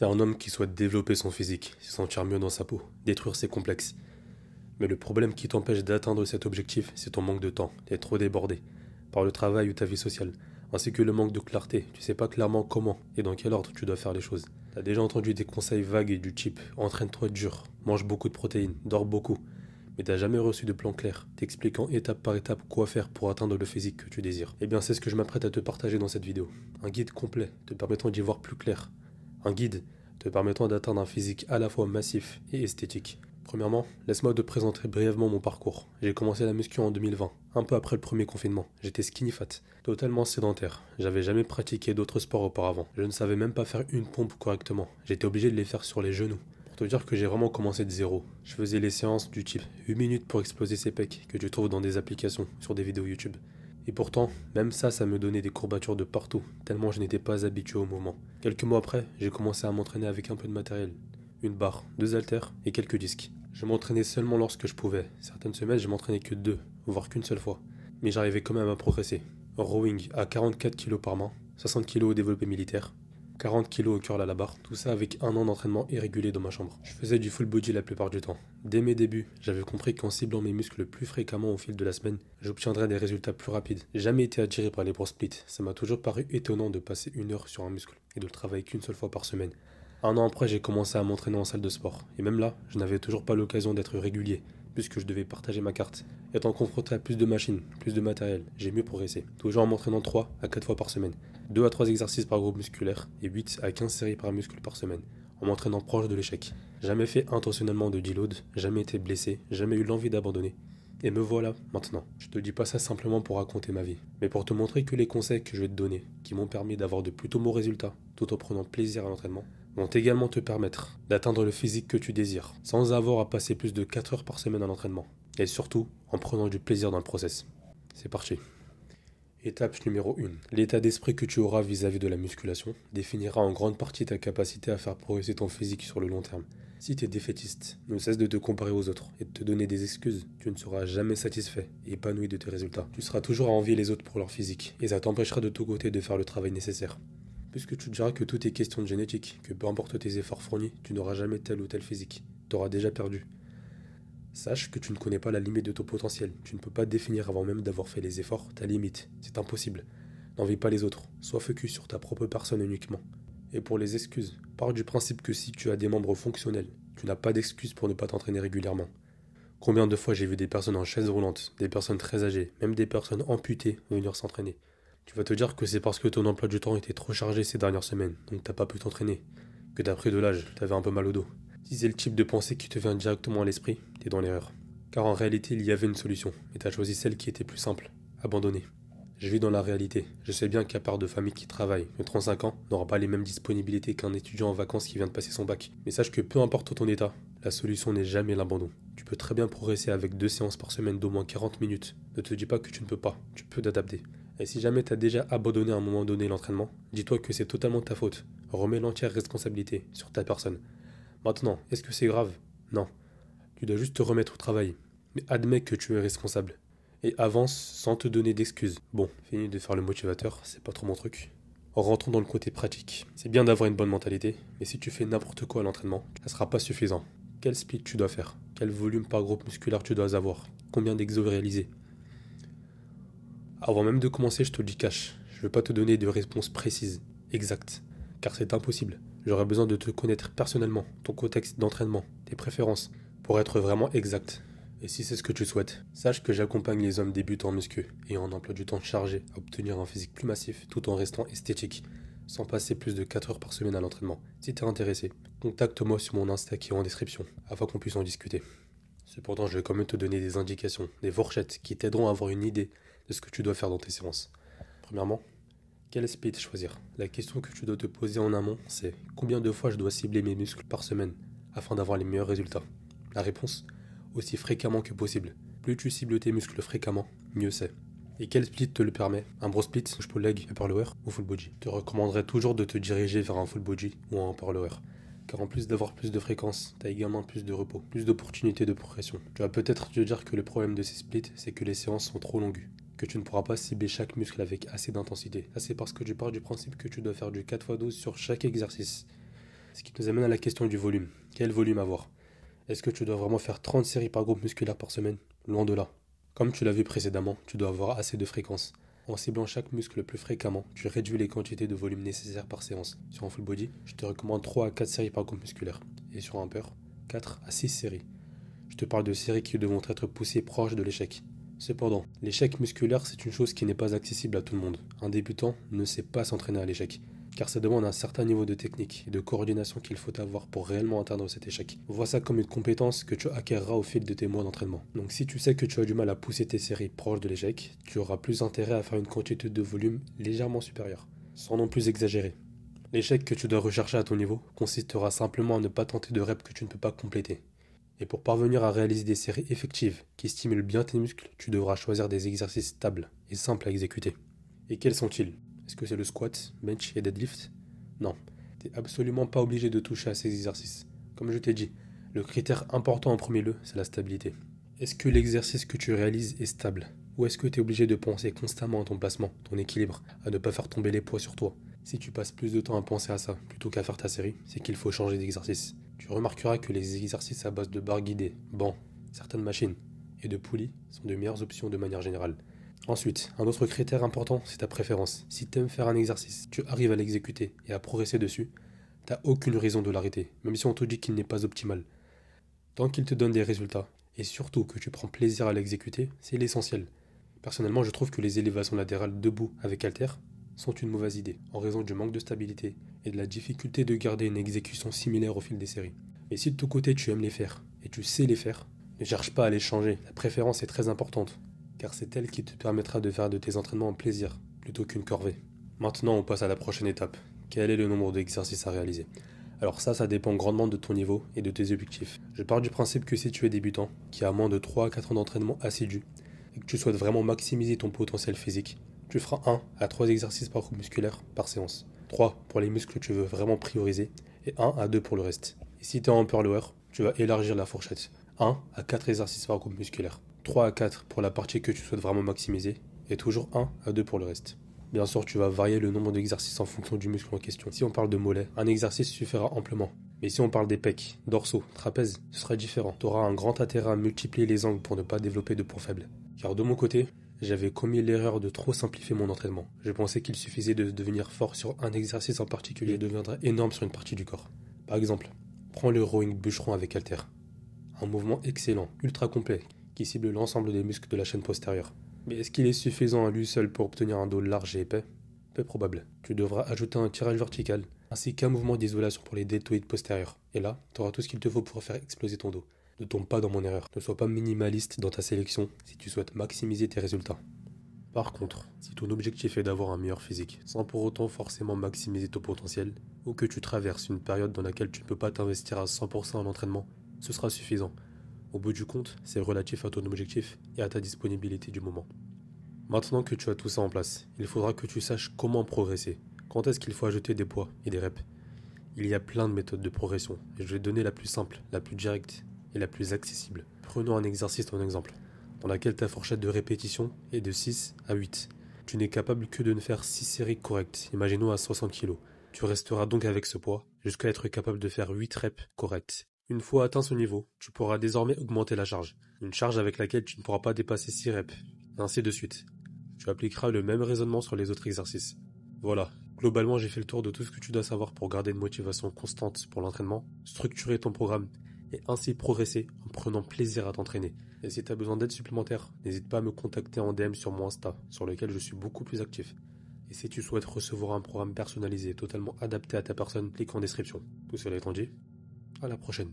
T'es un homme qui souhaite développer son physique, se sentir mieux dans sa peau, détruire ses complexes. Mais le problème qui t'empêche d'atteindre cet objectif, c'est ton manque de temps, t'es trop débordé, par le travail ou ta vie sociale, ainsi que le manque de clarté, tu sais pas clairement comment et dans quel ordre tu dois faire les choses. T'as déjà entendu des conseils vagues et du type entraîne-toi dur, mange beaucoup de protéines, dors beaucoup, mais t'as jamais reçu de plan clair, t'expliquant étape par étape quoi faire pour atteindre le physique que tu désires. Eh bien c'est ce que je m'apprête à te partager dans cette vidéo. Un guide complet te permettant d'y voir plus clair. Un guide te permettant d'atteindre un physique à la fois massif et esthétique. Premièrement, laisse-moi te présenter brièvement mon parcours. J'ai commencé la muscu en 2020, un peu après le premier confinement. J'étais skinny fat, totalement sédentaire. J'avais jamais pratiqué d'autres sports auparavant. Je ne savais même pas faire une pompe correctement. J'étais obligé de les faire sur les genoux. Pour te dire que j'ai vraiment commencé de zéro. Je faisais les séances du type 8 minutes pour exploser ses pecs que tu trouves dans des applications, sur des vidéos YouTube. Et pourtant, même ça me donnait des courbatures de partout, tellement je n'étais pas habitué au moment. Quelques mois après, j'ai commencé à m'entraîner avec un peu de matériel. Une barre, 2 haltères et quelques disques. Je m'entraînais seulement lorsque je pouvais. Certaines semaines, je m'entraînais que 2, voire qu'une seule fois. Mais j'arrivais quand même à progresser. Rowing à 44 kg par main, 60 kg au développé militaire, 40 kg au curl à la barre, tout ça avec un an d'entraînement irrégulier dans ma chambre. Je faisais du full body la plupart du temps. Dès mes débuts, j'avais compris qu'en ciblant mes muscles plus fréquemment au fil de la semaine, j'obtiendrais des résultats plus rapides. J'ai jamais été attiré par les bro splits, ça m'a toujours paru étonnant de passer 1 heure sur un muscle et de le travailler qu'une seule fois par semaine. Un an après, j'ai commencé à m'entraîner en salle de sport, et même là, je n'avais toujours pas l'occasion d'être régulier, puisque je devais partager ma carte. Étant confronté à plus de machines, plus de matériel, j'ai mieux progressé, toujours en m'entraînant 3 à 4 fois par semaine, 2 à 3 exercices par groupe musculaire et 8 à 15 séries par muscle par semaine, en m'entraînant proche de l'échec. Jamais fait intentionnellement de deload, jamais été blessé, jamais eu l'envie d'abandonner. Et me voilà maintenant. Je te dis pas ça simplement pour raconter ma vie, mais pour te montrer que les conseils que je vais te donner, qui m'ont permis d'avoir de plutôt bons résultats, tout en prenant plaisir à l'entraînement, vont également te permettre d'atteindre le physique que tu désires, sans avoir à passer plus de 4 heures par semaine à l'entraînement. Et surtout, en prenant du plaisir dans le process. C'est parti. Étape numéro 1. L'état d'esprit que tu auras vis-à-vis de la musculation définira en grande partie ta capacité à faire progresser ton physique sur le long terme. Si tu es défaitiste, ne cesse de te comparer aux autres et de te donner des excuses, tu ne seras jamais satisfait et épanoui de tes résultats. Tu seras toujours à envier les autres pour leur physique, et ça t'empêchera de ton côté de faire le travail nécessaire. Puisque tu te diras que tout est question de génétique, que peu importe tes efforts fournis, tu n'auras jamais tel ou tel physique. Tu auras déjà perdu. Sache que tu ne connais pas la limite de ton potentiel. Tu ne peux pas définir avant même d'avoir fait les efforts ta limite. C'est impossible. N'envie pas les autres. Sois focus sur ta propre personne uniquement. Et pour les excuses, pars du principe que si tu as des membres fonctionnels, tu n'as pas d'excuses pour ne pas t'entraîner régulièrement. Combien de fois j'ai vu des personnes en chaise roulante, des personnes très âgées, même des personnes amputées venir s'entraîner. Tu vas te dire que c'est parce que ton emploi du temps était trop chargé ces dernières semaines, donc t'as pas pu t'entraîner, que t'as pris de l'âge, t'avais un peu mal au dos. Si c'est le type de pensée qui te vient directement à l'esprit, t'es dans l'erreur. Car en réalité, il y avait une solution, et t'as choisi celle qui était plus simple, abandonner. Je vis dans la réalité, je sais bien qu'à part de familles qui travaillent, le 35 ans n'aura pas les mêmes disponibilités qu'un étudiant en vacances qui vient de passer son bac. Mais sache que peu importe ton état, la solution n'est jamais l'abandon. Tu peux très bien progresser avec 2 séances par semaine d'au moins 40 minutes. Ne te dis pas que tu ne peux pas, tu peux t'adapter. Et si jamais t'as déjà abandonné à un moment donné l'entraînement, dis-toi que c'est totalement ta faute. Remets l'entière responsabilité sur ta personne. Maintenant, est-ce que c'est grave? Non. Tu dois juste te remettre au travail. Mais admets que tu es responsable. Et avance sans te donner d'excuses. Bon, fini de faire le motivateur, c'est pas trop mon truc. Rentrons dans le côté pratique. C'est bien d'avoir une bonne mentalité, mais si tu fais n'importe quoi à l'entraînement, ça sera pas suffisant. Quel split tu dois faire? Quel volume par groupe musculaire tu dois avoir? Combien d'exos réaliser? Avant même de commencer, je te le dis cash, je ne vais pas te donner de réponse précise, exacte, car c'est impossible. J'aurai besoin de te connaître personnellement, ton contexte d'entraînement, tes préférences, pour être vraiment exact. Et si c'est ce que tu souhaites, sache que j'accompagne les hommes débutants en muscu et en emploi du temps chargé à obtenir un physique plus massif tout en restant esthétique, sans passer plus de 4 heures par semaine à l'entraînement. Si t'es intéressé, contacte-moi sur mon Insta qui est en description, afin qu'on puisse en discuter. Cependant, je vais quand même te donner des indications, des fourchettes qui t'aideront à avoir une idée de ce que tu dois faire dans tes séances. Premièrement, quel split choisir? La question que tu dois te poser en amont, c'est combien de fois je dois cibler mes muscles par semaine afin d'avoir les meilleurs résultats? La réponse, aussi fréquemment que possible. Plus tu cibles tes muscles fréquemment, mieux c'est. Et quel split te le permet? Un bro split, push-pull leg, upper lower ou full body? Je te recommanderais toujours de te diriger vers un full body ou un upper lower. Car en plus d'avoir plus de fréquences, t'as également plus de repos, plus d'opportunités de progression. Tu vas peut-être te dire que le problème de ces splits, c'est que les séances sont trop longues, que tu ne pourras pas cibler chaque muscle avec assez d'intensité. Ça c'est parce que tu pars du principe que tu dois faire du 4x12 sur chaque exercice. Ce qui nous amène à la question du volume. Quel volume avoir? Est-ce que tu dois vraiment faire 30 séries par groupe musculaire par semaine? Loin de là. Comme tu l'as vu précédemment, tu dois avoir assez de fréquences. En ciblant chaque muscle le plus fréquemment, tu réduis les quantités de volume nécessaires par séance. Sur un full body, je te recommande 3 à 4 séries par groupe musculaire. Et sur un upper, 4 à 6 séries. Je te parle de séries qui devront être poussées proches de l'échec. Cependant, l'échec musculaire, c'est une chose qui n'est pas accessible à tout le monde. Un débutant ne sait pas s'entraîner à l'échec, car ça demande un certain niveau de technique et de coordination qu'il faut avoir pour réellement atteindre cet échec. Vois ça comme une compétence que tu acquerras au fil de tes mois d'entraînement. Donc si tu sais que tu as du mal à pousser tes séries proches de l'échec, tu auras plus intérêt à faire une quantité de volume légèrement supérieure, sans non plus exagérer. L'échec que tu dois rechercher à ton niveau consistera simplement à ne pas tenter de reps que tu ne peux pas compléter. Et pour parvenir à réaliser des séries effectives qui stimulent bien tes muscles, tu devras choisir des exercices stables et simples à exécuter. Et quels sont-ils? Est-ce que c'est le squat, bench et deadlift? Non, tu n'es absolument pas obligé de toucher à ces exercices. Comme je t'ai dit, le critère important en premier lieu, c'est la stabilité. Est-ce que l'exercice que tu réalises est stable? Ou est-ce que tu es obligé de penser constamment à ton placement, ton équilibre, à ne pas faire tomber les poids sur toi? Si tu passes plus de temps à penser à ça plutôt qu'à faire ta série, c'est qu'il faut changer d'exercice. Tu remarqueras que les exercices à base de barres guidées, bancs, certaines machines et de poulies sont de meilleures options de manière générale. Ensuite, un autre critère important, c'est ta préférence. Si tu aimes faire un exercice, tu arrives à l'exécuter et à progresser dessus, t'as aucune raison de l'arrêter, même si on te dit qu'il n'est pas optimal. Tant qu'il te donne des résultats, et surtout que tu prends plaisir à l'exécuter, c'est l'essentiel. Personnellement, je trouve que les élévations latérales debout avec halter sont une mauvaise idée, en raison du manque de stabilité et de la difficulté de garder une exécution similaire au fil des séries. Mais si de ton côté tu aimes les faire, et tu sais les faire, ne cherche pas à les changer, la préférence est très importante, car c'est elle qui te permettra de faire de tes entraînements un plaisir, plutôt qu'une corvée. Maintenant on passe à la prochaine étape, quel est le nombre d'exercices à réaliser? Alors ça dépend grandement de ton niveau et de tes objectifs. Je pars du principe que si tu es débutant, qui a moins de 3 à 4 ans d'entraînement assidus, et que tu souhaites vraiment maximiser ton potentiel physique, tu feras 1 à 3 exercices par groupe musculaire par séance. 3 pour les muscles que tu veux vraiment prioriser et 1 à 2 pour le reste. Et si tu es en upper lower, tu vas élargir la fourchette. 1 à 4 exercices par groupe musculaire. 3 à 4 pour la partie que tu souhaites vraiment maximiser et toujours 1 à 2 pour le reste. Bien sûr, tu vas varier le nombre d'exercices en fonction du muscle en question. Si on parle de mollets, un exercice suffira amplement. Mais si on parle des pecs, dorsaux, trapèzes, ce sera différent. Tu auras un grand intérêt à multiplier les angles pour ne pas développer de points faibles. Car de mon côté, j'avais commis l'erreur de trop simplifier mon entraînement. Je pensais qu'il suffisait de devenir fort sur un exercice en particulier et deviendrait énorme sur une partie du corps. Par exemple, prends le rowing bûcheron avec halter. Un mouvement excellent, ultra complet, qui cible l'ensemble des muscles de la chaîne postérieure. Mais est-ce qu'il est suffisant à lui seul pour obtenir un dos large et épais? Peu probable. Tu devras ajouter un tirage vertical, ainsi qu'un mouvement d'isolation pour les deltoïdes postérieurs. Et là, tu auras tout ce qu'il te faut pour faire exploser ton dos. Ne tombe pas dans mon erreur. Ne sois pas minimaliste dans ta sélection si tu souhaites maximiser tes résultats. Par contre, si ton objectif est d'avoir un meilleur physique, sans pour autant forcément maximiser ton potentiel, ou que tu traverses une période dans laquelle tu ne peux pas t'investir à 100% en entraînement, ce sera suffisant. Au bout du compte, c'est relatif à ton objectif et à ta disponibilité du moment. Maintenant que tu as tout ça en place, il faudra que tu saches comment progresser. Quand est-ce qu'il faut ajouter des poids et des reps? Il y a plein de méthodes de progression, et je vais te donner la plus simple, la plus directe et la plus accessible. Prenons un exercice en exemple, dans laquelle ta fourchette de répétition est de 6 à 8. Tu n'es capable que de ne faire 6 séries correctes, imaginons à 60 kg. Tu resteras donc avec ce poids, jusqu'à être capable de faire 8 reps correctes. Une fois atteint ce niveau, tu pourras désormais augmenter la charge. Une charge avec laquelle tu ne pourras pas dépasser 6 reps, et ainsi de suite. Tu appliqueras le même raisonnement sur les autres exercices. Voilà, globalement j'ai fait le tour de tout ce que tu dois savoir pour garder une motivation constante pour l'entraînement, structurer ton programme et ainsi progresser en prenant plaisir à t'entraîner. Et si tu as besoin d'aide supplémentaire, n'hésite pas à me contacter en DM sur mon Insta, sur lequel je suis beaucoup plus actif. Et si tu souhaites recevoir un programme personnalisé totalement adapté à ta personne, clique en description. Tout cela étant dit, à la prochaine.